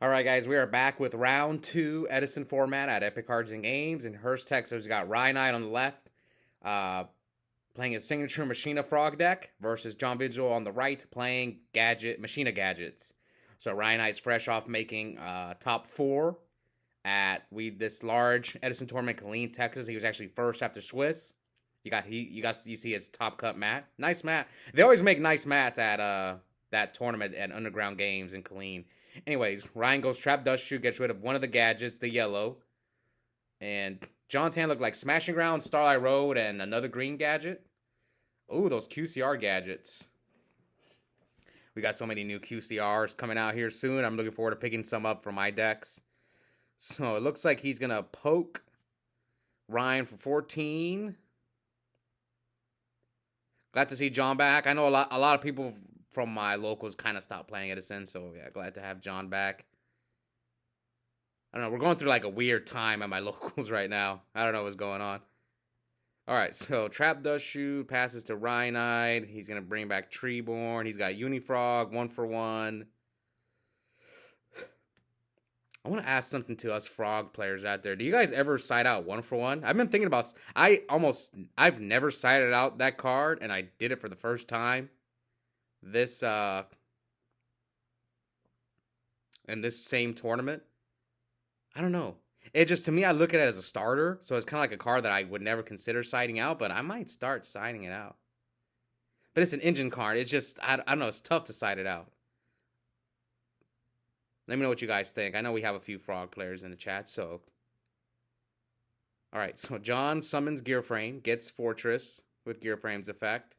All right, guys, we are back with round two Edison Format at Epic Cards and Games. In Hurst Texas, we got Ryanide on the left, uh, playing his signature Machina Frog deck, versus John Vigil on the right, playing Machina Gadgets. So Ryanide's fresh off making top four at this large Edison tournament, Killeen, Texas. He was actually first after Swiss. You see his top cut mat, nice mat. They always make nice mats at that tournament at Underground Games in Killeen. Anyways, Ryan goes Trap Dust Shoe, gets rid of one of the gadgets, the yellow. And John's hand looked like Smashing Ground, Starlight Road, and another green gadget. Ooh, those QCR gadgets. We got so many new QCRs coming out here soon. I'm looking forward to picking some up for my decks. So it looks like he's going to poke Ryan for 14. Glad to see John back. I know a lot of people from my locals kind of stopped playing Edison, so yeah, glad to have John back. I don't know, we're going through like a weird time at my locals right now. I don't know what's going on. Alright, so Trap Dust Shoe passes to Ryanide. He's going to bring back Treeborn. He's got Unifrog, 1-for-1. I want to ask something to us frog players out there. Do you guys ever side out 1-for-1? I've been thinking about... I've never sided out that card, and I did it for the first time. This, in this same tournament. I don't know. It just, to me, I look at it as a starter. So it's kind of like a card that I would never consider siding out, but I might start siding it out. But it's an engine card. It's just, I don't know, it's tough to side it out. Let me know what you guys think. I know we have a few frog players in the chat, so. Alright, so John summons Gearframe, gets Fortress with Gearframe's effect.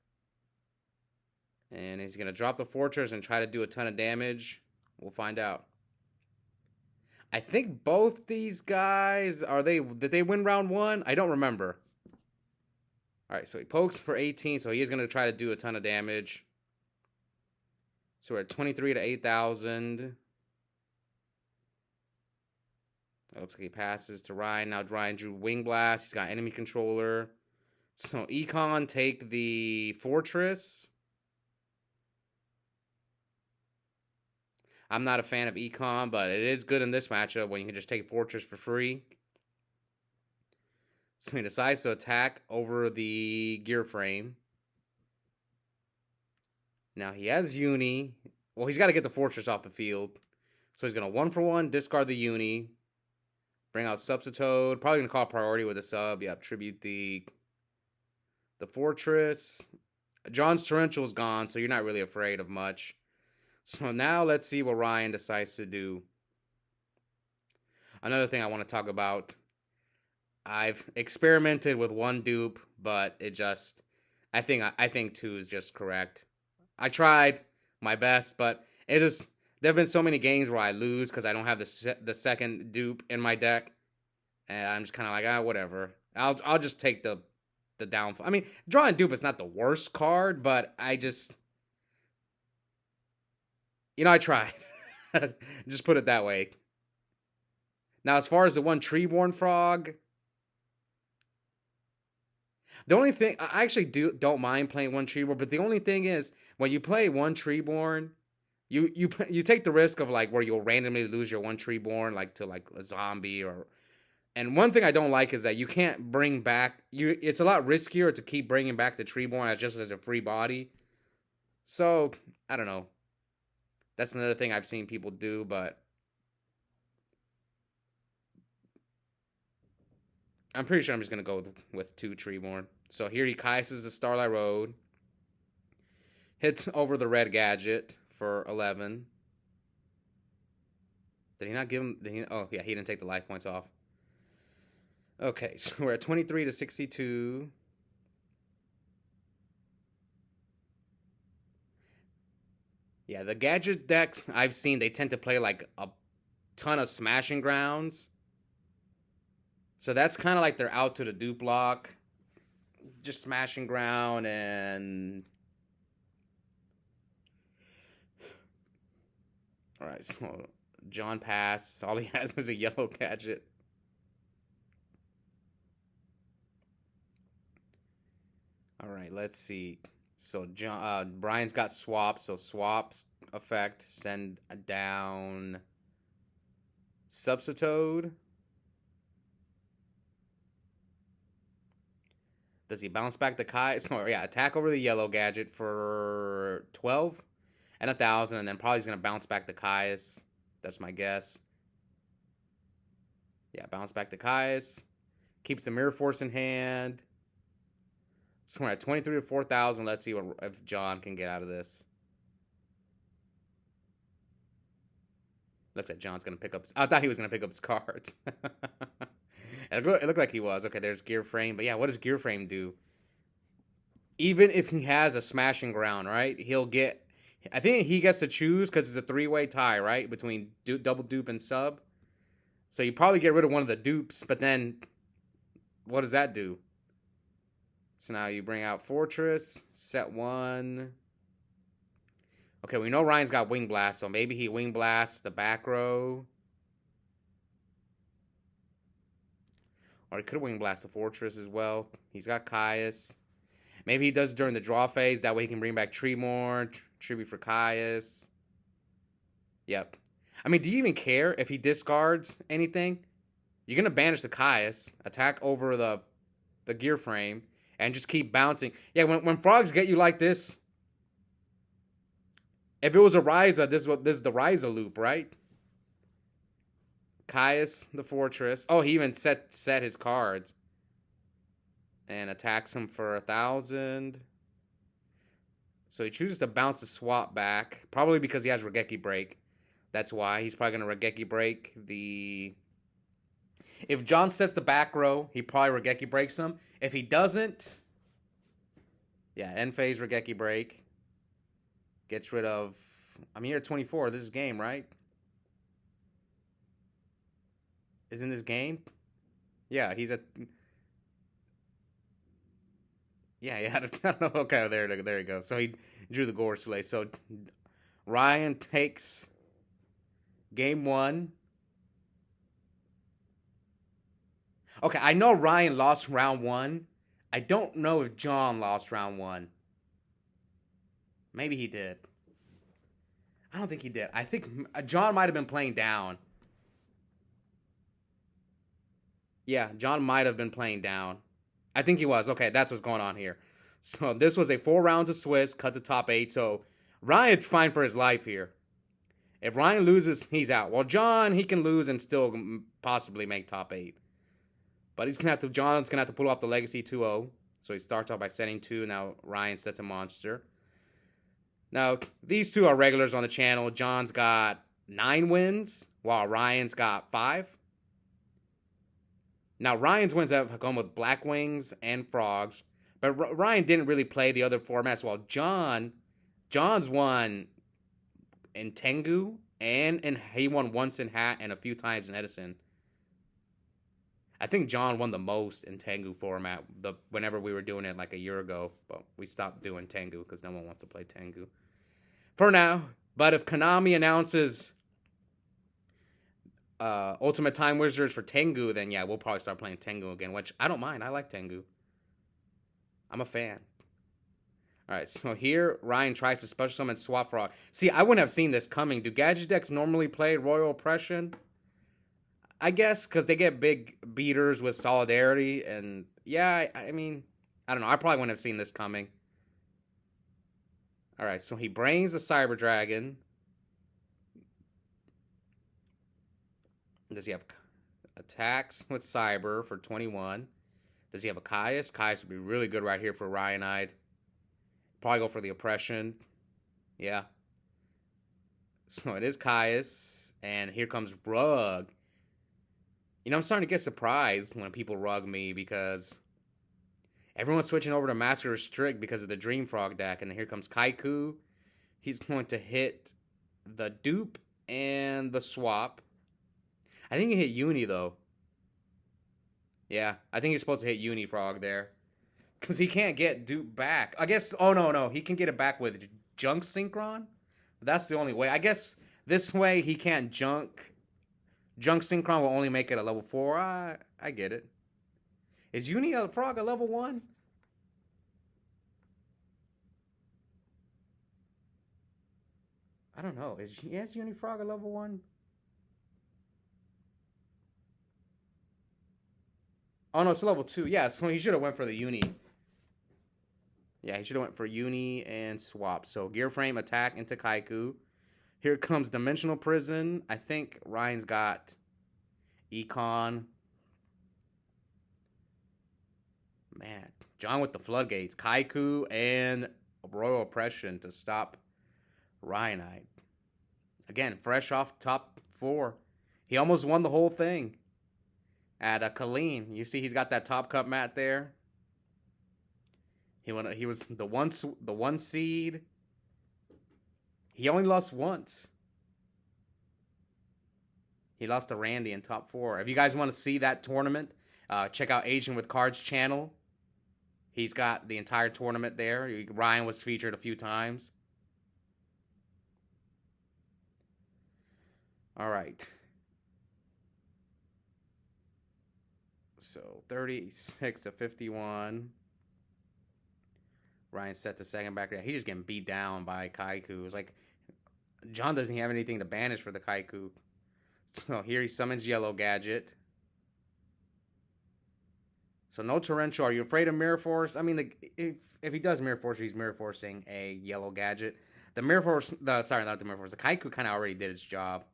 And he's going to drop the Fortress and try to do a ton of damage. We'll find out. I think both these guys, did they win round one? I don't remember. Alright, so he pokes for 18, so he is going to try to do a ton of damage. So we're at 23 to 8,000. It looks like he passes to Ryan. Now Ryan drew Wing Blast. He's got enemy controller. So Econ take the Fortress. I'm not a fan of Econ, but it is good in this matchup when you can just take Fortress for free. So he decides to attack over the gear frame. Now he has Uni. Well, he's got to get the Fortress off the field. So he's going to 1-for-1, discard the Uni. Bring out Substitute. Probably going to call priority with a sub. Yep, tribute the Fortress. John's Torrential is gone, so you're not really afraid of much. So now let's see what Ryan decides to do. Another thing I want to talk about. I've experimented with one dupe, but it just... I think two is just correct. I tried my best, but it just... There have been so many games where I lose because I don't have the second dupe in my deck. And I'm just kind of like, whatever. I'll just take the downfall. I mean, drawing dupe is not the worst card, but I just... I tried. Just put it that way. Now, as far as the one Treeborn Frog, the only thing... I actually don't mind playing one Treeborn, but the only thing is, when you play one Treeborn, you take the risk of, like, where you'll randomly lose your one Treeborn, like, to, like, a zombie or... And one thing I don't like is that you can't bring back... It's a lot riskier to keep bringing back the Treeborn as a free body. So, I don't know. That's another thing I've seen people do, but... I'm pretty sure I'm just going to go with two Treeborn. So here he kaises the Starlight Road. Hits over the red gadget for 11. Did he not give him... Oh, yeah, he didn't take the life points off. Okay, so we're at 23 to 62. Yeah, the gadget decks I've seen, they tend to play like a ton of Smashing Grounds. So that's kind of like they're out to the dupe block. Just Smashing Ground and... Alright, so John pass. All he has is a yellow gadget. Alright, let's see. So Brian's got swaps, so swaps effect, send down Substitute. Does he bounce back the Kai? Oh, yeah, attack over the yellow gadget for 12 and 1,000, and then probably he's going to bounce back the Caius. That's my guess. Yeah, bounce back the Caius. Keeps the Mirror Force in hand. So we're at 23 to 4,000. Let's see if John can get out of this. Looks like John's going to pick up... I thought he was going to pick up his cards. It looked like he was. Okay, there's Gear Frame. But yeah, what does Gear Frame do? Even if he has a smashing ground, right? He'll get... I think he gets to choose because it's a three-way tie, right? Between double dupe and sub. So you probably get rid of one of the dupes, but then what does that do? So now you bring out Fortress, set one. Okay, we know Ryan's got Wing Blast, so maybe he Wing Blasts the back row. Or he could Wing Blast the Fortress as well. He's got Caius. Maybe he does during the draw phase. That way he can bring back Tremor, Tribute for Caius. Yep. I mean, do you even care if he discards anything? You're going to banish the Caius, attack over the Gear Frame, and just keep bouncing. Yeah, when frogs get you like this, if it was a Ryza, this is the Ryza loop, right? Caius, the Fortress. Oh, he even set his cards. And attacks him for 1,000. So he chooses to bounce the swap back. Probably because he has Regeki Break. That's why. He's probably going to Regeki Break the... If John sets the back row, he probably Regeki Breaks him. If he doesn't... Yeah, end phase Regeki Break. Gets rid of... I'm here at 24. This is game, right? Isn't this game? Yeah, he's at... Yeah, okay, there you go. So he drew the Gore Soleil. So Ryan takes game one. Okay, I know Ryan lost round one. I don't know if John lost round one. Maybe he did. I don't think he did. I think John might have been playing down. Yeah, John might have been playing down. I think he was. Okay, that's what's going on here. So this was a 4 rounds of Swiss, cut the top 8. So Ryan's fine for his life here. If Ryan loses, he's out. Well, John, he can lose and still possibly make top 8. But John's gonna have to pull off the Legacy 2-0. So he starts off by setting 2. Now Ryan sets a monster. Now, these two are regulars on the channel. John's got 9 wins, while Ryan's got 5. Now, Ryan's wins have come with Black Wings and Frogs. But Ryan didn't really play the other formats, while John's won in Tengu, and he won once in Hat and a few times in Edison. I think John won the most in Tengu format whenever we were doing it like a year ago. But we stopped doing Tengu because no one wants to play Tengu. For now. But if Konami announces Ultimate Time Wizards for Tengu, then yeah, we'll probably start playing Tengu again, which I don't mind. I like Tengu. I'm a fan. Alright, so here, Ryan tries to special summon Swap Frog. See, I wouldn't have seen this coming. Do Gadget decks normally play Royal Oppression? I guess, because they get big beaters with Solidarity, and yeah, I mean, I don't know. I probably wouldn't have seen this coming. Alright, so he brains the Cyber Dragon. Does he have attacks with Cyber for 21? Does he have a Caius? Caius would be really good right here for Ryanide. Probably go for the Oppression. Yeah. So it is Caius. And here comes Rug. You know, I'm starting to get surprised when people rug me because everyone's switching over to Master Restrict because of the Dream Frog deck. And then here comes Kaiku. He's going to hit the dupe and the swap. I think he hit Uni, though. Yeah, I think he's supposed to hit Uni Frog there. Because he can't get dupe back. I guess, oh no, he can get it back with Junk Synchron. That's the only way. I guess this way he can't Junk. Junk Synchron will only make it a level 4. I get it. Is Uni Frog a level 1? I don't know. Is Uni Frog a level 1? Oh no, it's level 2. Yeah, so he should have went for the uni. Yeah, he should have went for uni and swap. So gear frame attack into Kaiku. Here comes Dimensional Prison. I think Ryan's got Econ. Man, John with the floodgates. Kaiku and Royal Oppression to stop Ryanide. Again, fresh off top 4. He almost won the whole thing at Colleen. You see, he's got that top cut mat there. He was the one seed. He only lost once. He lost to Randy in top 4. If you guys want to see that tournament, check out Asian with Cards channel. He's got the entire tournament there. Ryan was featured a few times. All right. So 36 to 51. Ryan set to second back. He's just getting beat down by Kaiku. It's like John doesn't have anything to banish for the Kaiku. So here he summons Yellow Gadget. So no Torrential. Are you afraid of Mirror Force? I mean, if he does Mirror Force, he's Mirror Forcing a Yellow Gadget. The Mirror Force, sorry, not the Mirror Force. The Kaiku kind of already did its job.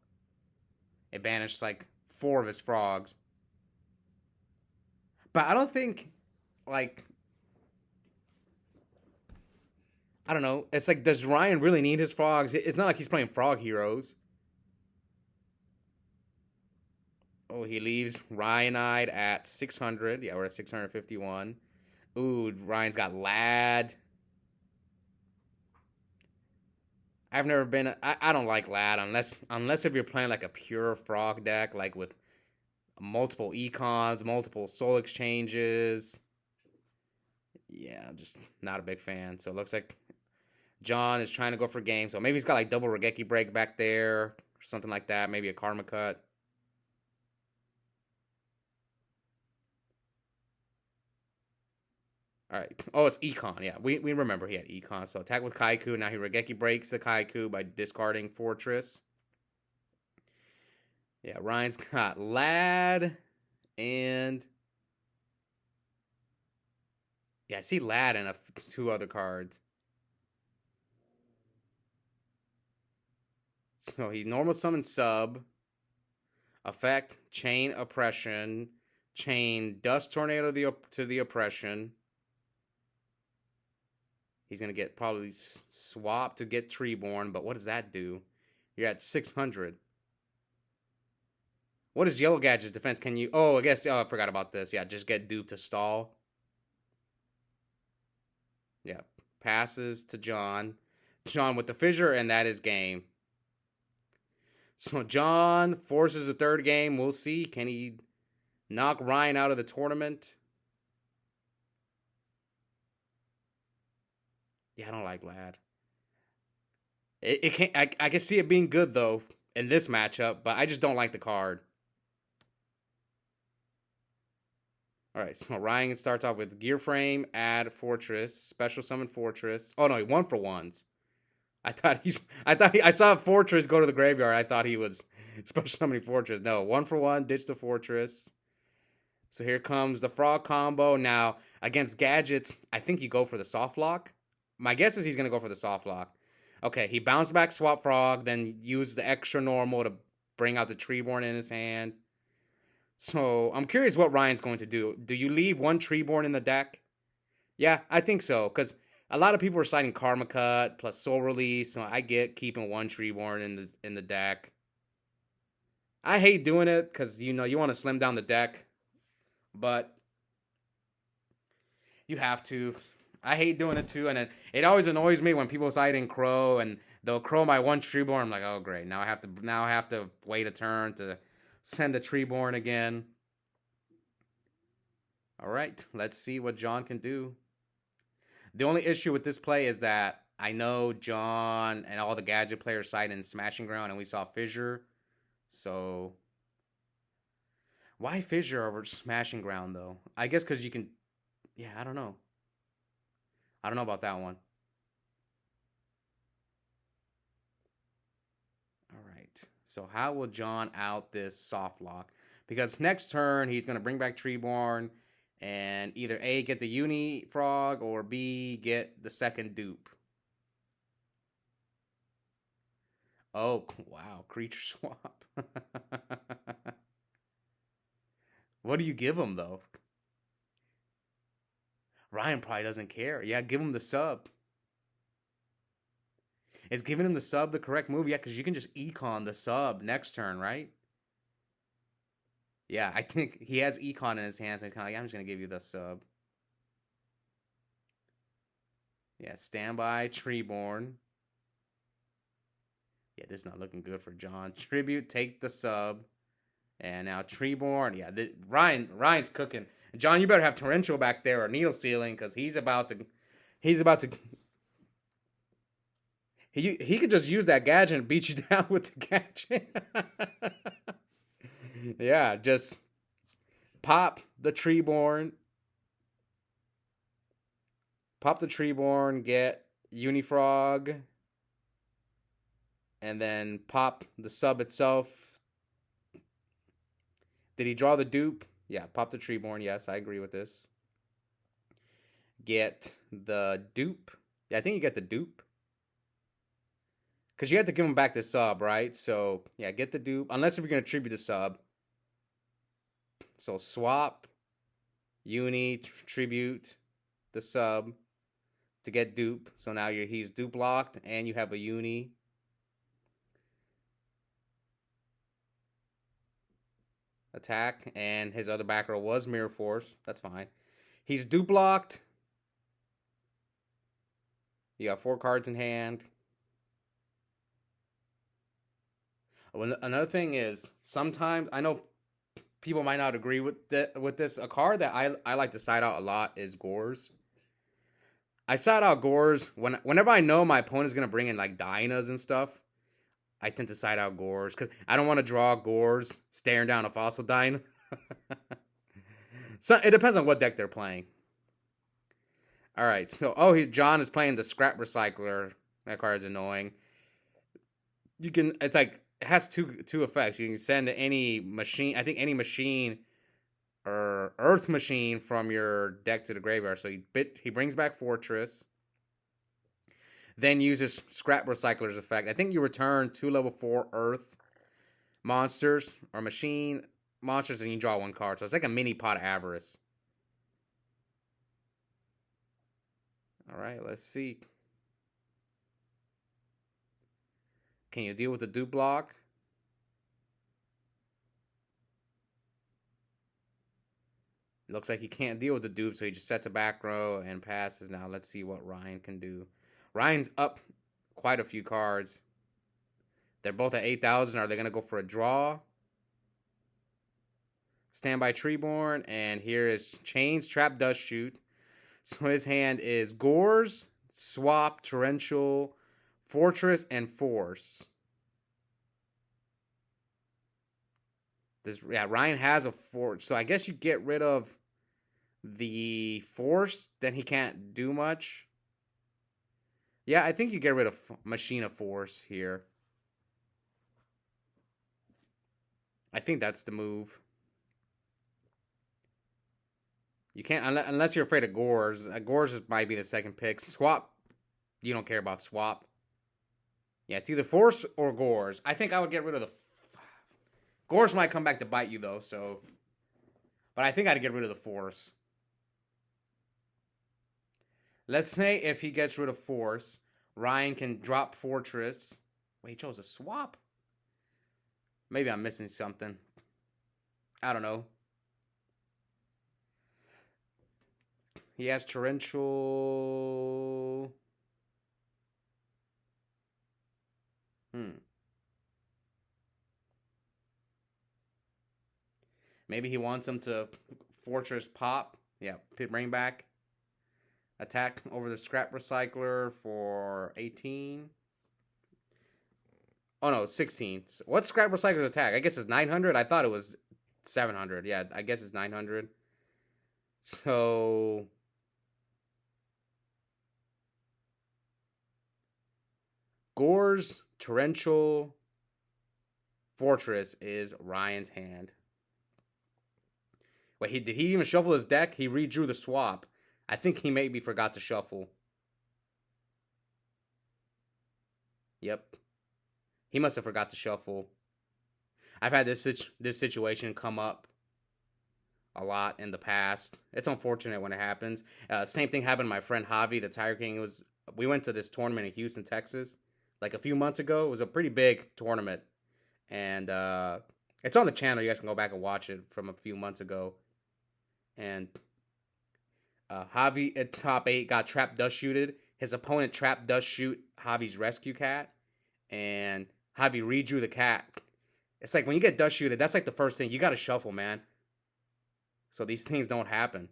It banished like 4 of his frogs. But I don't think, like, I don't know. It's like, does Ryan really need his frogs? It's not like he's playing Frog Heroes. Oh, he leaves Ryanide at 600. Yeah, we're at 651. Ooh, Ryan's got Lad. I've never been. I don't like Lad unless if you're playing like a pure frog deck, like with multiple econs, multiple soul exchanges. Yeah, I'm just not a big fan. So it looks like John is trying to go for game. So maybe he's got like double Regeki break back there, or something like that. Maybe a Karma cut. All right. Oh, it's Econ. Yeah, we remember he had Econ. So attack with Kaiku. Now he Regeki breaks the Kaiku by discarding Fortress. Yeah, Ryan's got Lad and yeah, I see Lad and 2 other cards. So he normal summons sub, effect chain oppression, chain dust tornado to the oppression. He's gonna get probably swap to get Treeborn, but what does that do? You're at 600. What is Yellow Gadget's defense? Can you? Oh, I guess. Oh, I forgot about this. Yeah, just get duped to stall. Yeah, passes to John. John with the fissure, and that is game. So John forces the 3rd game. We'll see. Can he knock Ryan out of the tournament? Yeah, I don't like Lad. It can't. I can see it being good though in this matchup, but I just don't like the card. All right, so Ryan starts off with Gear Frame, add Fortress, Special Summon Fortress. Oh no, he 1-for-1s. I saw Fortress go to the graveyard. I thought he was Special Summoning Fortress. No, 1-for-1, ditch the Fortress. So here comes the Frog combo. Now, against Gadgets, I think you go for the Soft Lock. My guess is he's going to go for the Soft Lock. Okay, he bounced back Swap Frog, then used the extra normal to bring out the Treeborn in his hand. So, I'm curious what Ryan's going to do. Do you leave 1 Treeborn in the deck? Yeah, I think so, because a lot of people are citing Karma Cut plus Soul Release, so I get keeping 1 Treeborn in the deck. I hate doing it, because, you want to slim down the deck, but you have to. I hate doing it too, and it always annoys me when people citing Crow and they'll Crow my 1 Treeborn. I'm like, oh great, now I have to wait a turn to send the Treeborn again. All right, let's see what John can do. The only issue with this play is that I know John and all the Gadget players citing Smashing Ground, and we saw Fissure. So why Fissure over Smashing Ground though? I guess because you can. Yeah, I don't know. I don't know about that one. All right. So how will John out this Soft Lock? Because next turn, he's going to bring back Treeborn. And either A, get the uni frog, or B, get the second dupe. Oh, wow. Creature swap. What do you give him, though? Ryan probably doesn't care. Yeah, give him the sub. Is giving him the sub the correct move? Yeah, because you can just econ the sub next turn, right? Yeah, I think he has econ in his hands. And he's kind of like, I'm just going to give you the sub. Yeah, standby, Treeborn. Yeah, this is not looking good for John. Tribute, take the sub. And now Treeborn. Yeah, Ryan's cooking. John, you better have Torrential back there or Needle Sealing because he's about to. He could just use that gadget and beat you down with the gadget. Yeah, just pop the Treeborn. Pop the Treeborn, get Unifrog. And then pop the sub itself. Did he draw the dupe? Yeah, pop the Treeborn. Yes, I agree with this. Get the dupe. Yeah, I think you get the dupe. Because you have to give him back the sub, right? So, yeah, get the dupe. Unless if you're going to tribute the sub. So, swap, uni, tribute, the sub to get dupe. So now he's dupe locked and you have a uni. Attack, and his other back row was Mirror Force. That's fine. He's dupe locked. You got 4 cards in hand. Another thing is, sometimes, I know people might not agree with this. A card that I like to side out a lot is Gores. I side out Gores whenever I know my opponent's going to bring in like Dynas and stuff. I tend to side out Gores because I don't want to draw Gores staring down a Fossil Dyna. So it depends on what deck they're playing. All right, so John is playing the Scrap Recycler. That card's annoying. It's like it has two effects. You can send any machine. I think any machine or Earth machine from your deck to the graveyard. So he brings back Fortress. Then uses Scrap Recycler's effect. I think you return 2 level 4 Earth monsters or machine monsters and you draw 1 card. So it's like a mini Pot of Avarice. Alright, let's see. Can you deal with the dupe block? Looks like he can't deal with the dupe, so he just sets a back row and passes. Now let's see what Ryan can do. Ryan's up quite a few cards. They're both at 8,000. Are they going to go for a draw? Standby Treeborn. And here is Chains, Trap, Dust Shoot. So his hand is Gores, Swap, Torrential, Fortress, and Force. Ryan has a Force. So I guess you get rid of the Force. Then he can't do much. Yeah, I think you get rid of Machina Force here. I think that's the move. You can't, unless you're afraid of Gores. Gores might be the second pick. Swap, you don't care about Swap. Yeah, it's either Force or Gores. I think I would get rid of the... Gores might come back to bite you, though, so... But I think I'd get rid of the Force. Let's say if he gets rid of Force, Ryan can drop Fortress. Wait, he chose a swap? Maybe I'm missing something. I don't know. He has Torrential. Maybe he wants him to Fortress pop. Yeah, bring back. Attack over the Scrap Recycler for 18. Oh no, 16. What's Scrap Recycler's attack? I guess it's 900. I thought it was 700. Yeah, I guess it's 900. So Gores, Torrential, Fortress is Ryan's hand. Wait, did he even shuffle his deck? He redrew the swap. I think he maybe forgot to shuffle. Yep. He must have forgot to shuffle. I've had this situation come up a lot in the past. It's unfortunate when it happens. Same thing happened to my friend Javi, the Tiger King. We went to this tournament in Houston, Texas, like a few months ago. It was a pretty big tournament, and it's on the channel. You guys can go back and watch it from a few months ago. And Javi at top 8 got trap dust shooted. His opponent trap dust shoot Javi's rescue cat, and Javi redrew the cat. It's like when you get dust shooted, that's like the first thing. You got to shuffle, man. So these things don't happen.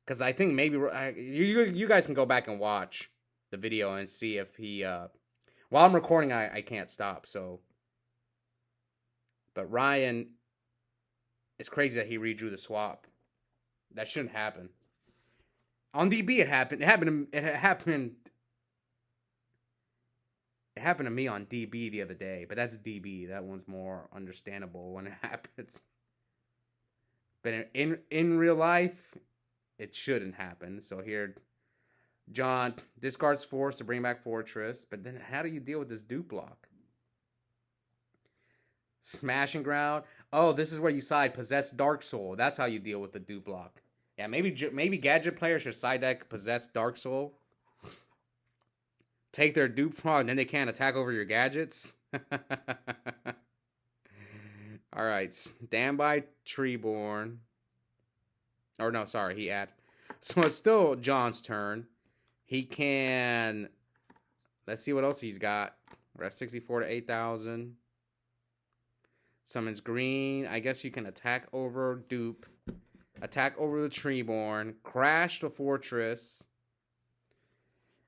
Because I think maybe you guys can go back and watch the video and see if he... while I'm recording, I can't stop, so... But Ryan... It's crazy that he redrew the swap. That shouldn't happen. On DB, it happened. It happened to me on DB the other day, but that's DB. That one's more understandable when it happens. But in real life, it shouldn't happen. So here, John discards Force to bring back Fortress. But then how do you deal with this dupe block? Smashing Ground. Oh, this is where you side Possess Dark Soul. That's how you deal with the dupe block. Yeah, maybe Gadget players should side deck Possess Dark Soul. Take their dupe frog, and then they can't attack over your gadgets. Alright, Standby Treeborn. Or no, sorry, he had. So it's still John's turn. He can... Let's see what else he's got. We're at 64 to 8,000. Summons green. I guess you can attack over dupe. Attack over the Treeborn. Crash the Fortress.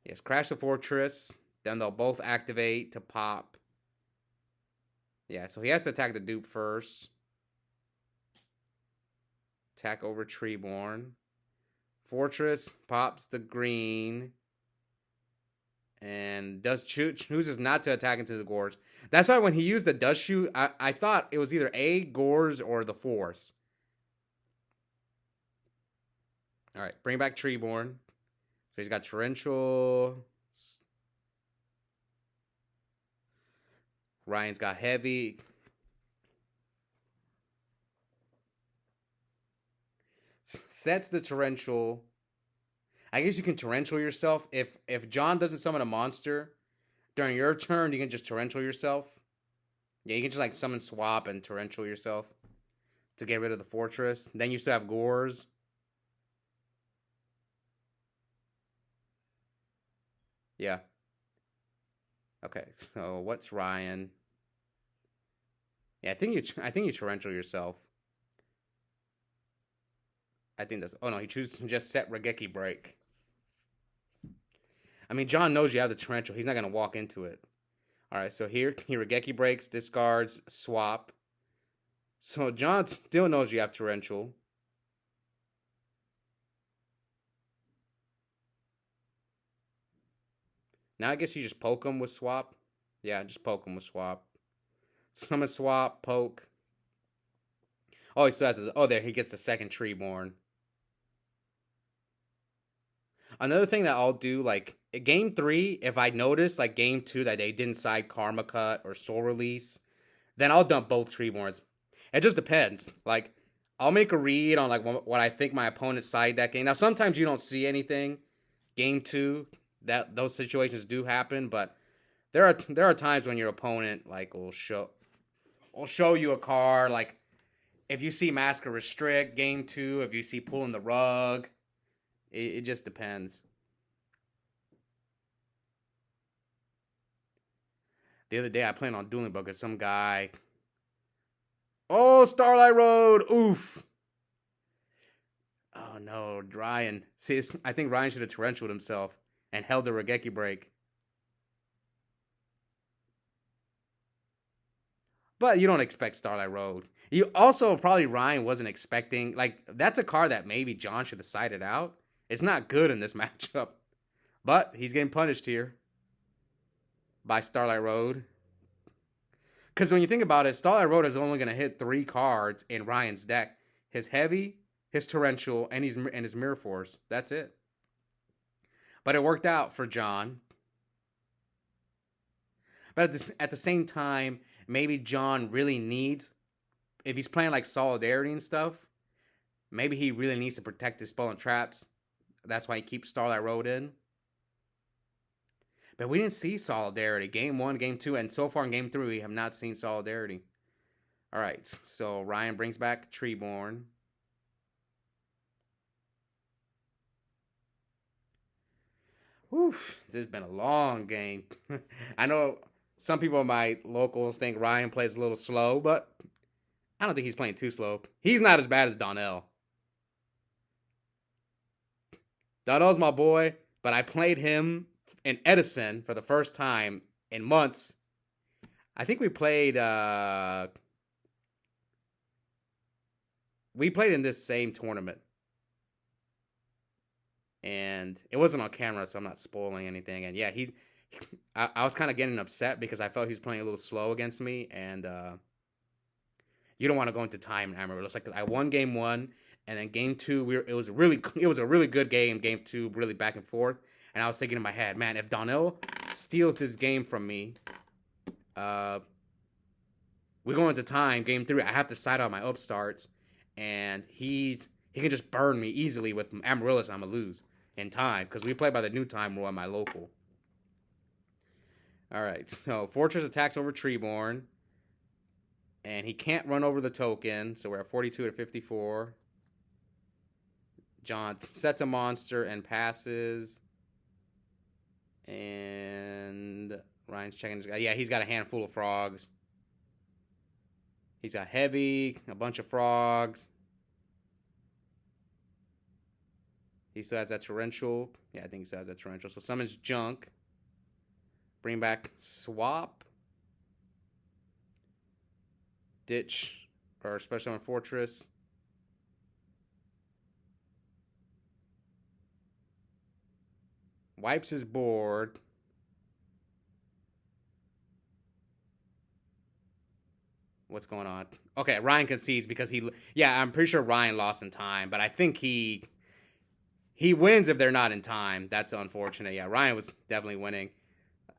Yes, crash the Fortress. Then they'll both activate to pop. Yeah, so he has to attack the dupe first. Attack over Treeborn. Fortress pops the green. And chooses not to attack into the Gores. That's why when he used the Dust Shoot, I thought it was either A, Gores, or the Force. Alright, bring back Treeborn. So he's got Torrential. Ryan's got Heavy. Sets the Torrential. I guess you can Torrential yourself. If John doesn't summon a monster during your turn, you can just Torrential yourself. Yeah, you can just like summon Swap and Torrential yourself to get rid of the Fortress. Then you still have Gores. Yeah. Okay, so what's Ryan? Yeah, I think you Torrential yourself. I think that's... Oh, no, he chooses to just set Regeki Break. I mean, John knows you have the Torrential. He's not going to walk into it. All right, so here he Regeki Breaks, discards, swap. So John still knows you have Torrential. Now I guess you just poke him with swap. Yeah, just poke him with swap. Summon swap, poke. Oh, he still has... there, he gets the second Treeborn. Another thing that I'll do, like, game 3, if I notice, like, game 2, that they didn't side Karma Cut or Soul Release, then I'll dump both Treeborns. It just depends. Like, I'll make a read on, like, what I think my opponent's side decking. Now, sometimes you don't see anything. Game 2, those situations do happen, but there are times when your opponent, like, will show you a card, like, if you see Masker Restrict, game 2, if you see Pulling the Rug... It just depends. The other day I planned on dueling because some guy... Oh, Starlight Road! Oof! Oh no, Ryan. See, I think Ryan should have torrentialed himself and held the Regeki Break. But you don't expect Starlight Road. You also, probably Ryan wasn't expecting... Like, that's a card that maybe John should have sided out. It's not good in this matchup. But he's getting punished here by Starlight Road. Because when you think about it, Starlight Road is only going to hit 3 cards in Ryan's deck. his heavy, his torrential, and his mirror force. That's it. But it worked out for John. But at the same time, maybe John really needs, if he's playing like Solidarity and stuff, maybe he really needs to protect his spell and traps. That's why he keeps Starlight Road in. But we didn't see Solidarity. Game 1, Game 2, and so far in Game 3, we have not seen Solidarity. Alright, so Ryan brings back Treeborn. Whew, this has been a long game. I know some people in my locals think Ryan plays a little slow, but I don't think he's playing too slow. He's not as bad as Donnell. Donnell's my boy, but I played him in Edison for the first time in months. I think we played in this same tournament. And it wasn't on camera, so I'm not spoiling anything. And yeah, I was kind of getting upset because I felt he was playing a little slow against me. And you don't want to go into time in Amarillo. It's like I won Game 1, and then Game 2, it was a really good game. Game 2, really back and forth. And I was thinking in my head, man, if Donnell steals this game from me, we go into time. Game 3, I have to side out my upstarts, and he can just burn me easily with Amaryllis. I'm gonna lose in time because we play by the new time rule at my local. All right, so Fortress attacks over Treeborn, and he can't run over the token, so we're at 42 to 54. John sets a monster and passes, and Ryan's checking his guy. Yeah, he's got a handful of frogs. He's got heavy, a bunch of frogs. He still has that torrential. Yeah, I think he still has that torrential. So summons junk. Bring back swap. Ditch or special on fortress. Wipes his board. What's going on? Okay, Ryan concedes because I'm pretty sure Ryan lost in time, but I think he wins if they're not in time. That's unfortunate. Yeah, Ryan was definitely winning.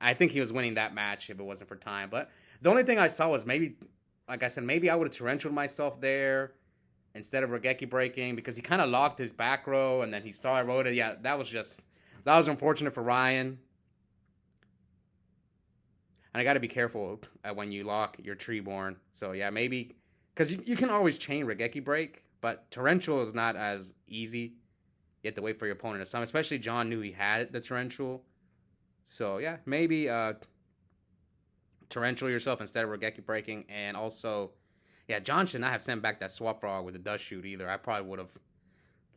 I think he was winning that match if it wasn't for time. But the only thing I saw was maybe, like I said, maybe I would have torrentialed myself there instead of Regeki breaking because he kind of locked his back row and then he Starlight Road it. Yeah, that was unfortunate for Ryan. And I got to be careful when you lock your Treeborn. So yeah, maybe, because you can always chain Regeki break, but torrential is not as easy. You have to wait for your opponent to summon. Especially John knew he had the torrential. So yeah, maybe torrential yourself instead of Regeki breaking. And also, yeah, John should not have sent back that swap frog with the dust shoot either. I probably would have,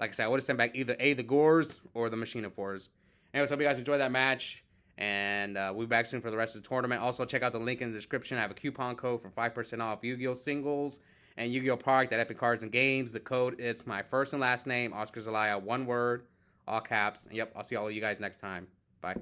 like I said, I would have sent back either the Gores or the Machina Fours. Anyways, hope you guys enjoyed that match. And we'll be back soon for the rest of the tournament. Also, check out the link in the description. I have a coupon code for 5% off Yu-Gi-Oh! Singles and Yu-Gi-Oh! Product at Epic Cards and Games. The code is my first and last name, Oscar Zelaya, one word, all caps. And yep, I'll see all of you guys next time. Bye.